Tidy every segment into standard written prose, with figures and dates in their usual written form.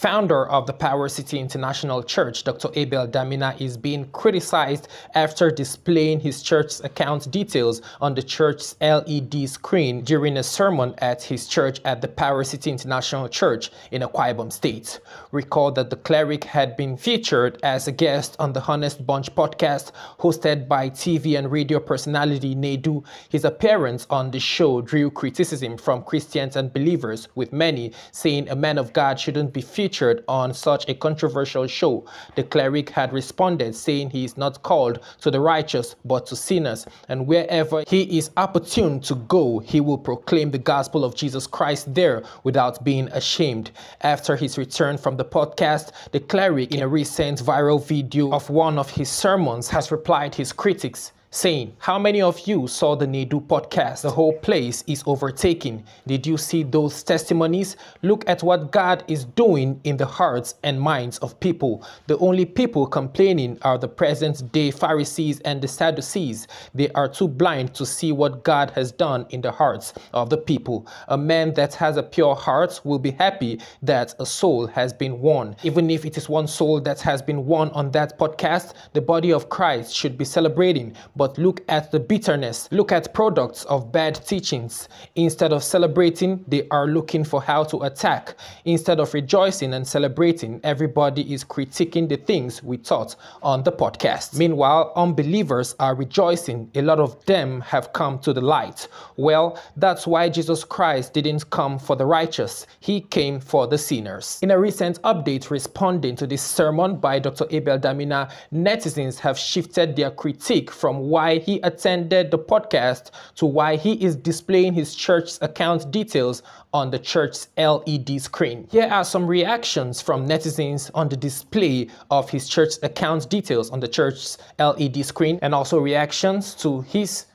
Founder of the Power City International Church, Dr. Abel Damina, is being criticized after displaying his church's account details on the church's LED screen during a sermon at his church at the Power City International Church in Akwa Ibom State. Recall that the cleric had been featured as a guest on the Honest Bunch podcast hosted by TV and radio personality Nedu. His appearance on the show drew criticism from Christians and believers, with many saying a man of God shouldn't be featured on such a controversial show. The cleric had responded saying he is not called to the righteous but to sinners, and wherever he is opportune to go, he will proclaim the gospel of Jesus Christ there without being ashamed. After his return from the podcast, the cleric, in a recent viral video of one of his sermons, has replied his critics, saying, "How many of you saw the Nedu podcast? The whole place is overtaken. Did you see those testimonies? Look at what God is doing in the hearts and minds of people. The only people complaining are the present-day Pharisees and the Sadducees. They are too blind to see what God has done in the hearts of the people. A man that has a pure heart will be happy that a soul has been won. Even if it is one soul that has been won on that podcast, the body of Christ should be celebrating. But look at the bitterness. Look at products of bad teachings. Instead of celebrating, they are looking for how to attack. Instead of rejoicing and celebrating, everybody is critiquing the things we taught on the podcast. Meanwhile, unbelievers are rejoicing. A lot of them have come to the light. Well, that's why Jesus Christ didn't come for the righteous. He came for the sinners." In a recent update responding to this sermon by Dr. Abel Damina, netizens have shifted their critique from why he attended the podcast to why he is displaying his church's account details on the church's LED screen. Here are some reactions from netizens on the display of his church's account details on the church's LED screen, and also reactions to his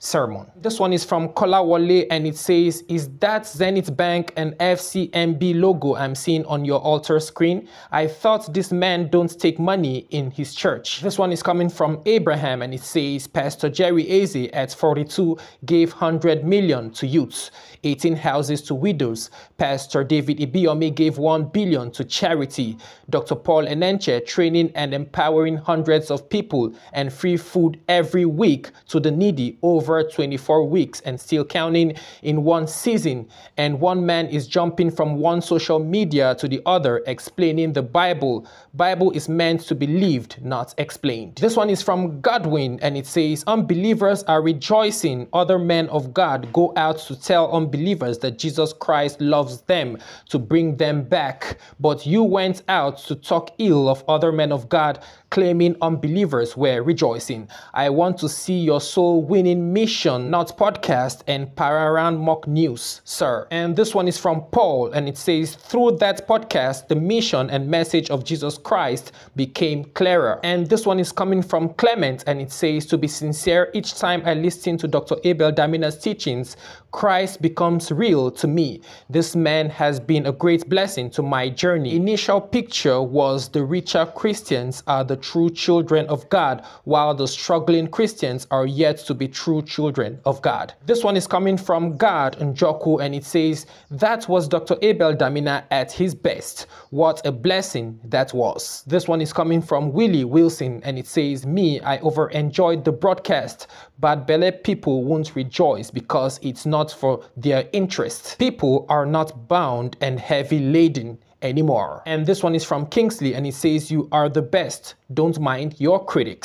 sermon. This one is from Kolawole, and it says, "Is that Zenith Bank and FCMB logo I'm seeing on your altar screen? I thought this man don't take money in his church." This one is coming from Abraham, and it says, "Pastor Jerry Eze at 42 gave 100 million to youths, 18 houses to widows. Pastor David Ibiyomi gave 1 billion to charity. Dr. Paul Enenche training and empowering hundreds of people, and free food every week to the needy over 24 weeks and still counting in one season. And one man is jumping from one social media to the other explaining the Bible. Bible is meant to be lived, not explained." This one is from Godwin, and it says, "Unbelievers are rejoicing. Other men of God go out to tell unbelievers that Jesus Christ loves them to bring them back. But you went out to talk ill of other men of God, claiming unbelievers were rejoicing. I want to see your soul winning mission, not podcast and pararound mock news, sir." And this one is from Paul, and it says, "Through that podcast, the mission and message of Jesus Christ became clearer." And this one is coming from Clement, and it says, "To be sincere, each time I listen to Dr. Abel Damina's teachings, Christ becomes real to me. This man has been a great blessing to my journey. Initial picture was the richer Christians are the true children of God, while the struggling Christians are yet to be true children of God." This one is coming from God Njoku, and it says, "That was Dr. Abel Damina at his best. What a blessing that was." This one is coming from Willie Wilson, and it says, "Me, I over-enjoyed the broadcast. Bad belly people won't rejoice because it's not for their interest. People are not bound and heavy laden anymore." And this one is from Kingsley, and it says, "You are the best. Don't mind your critics."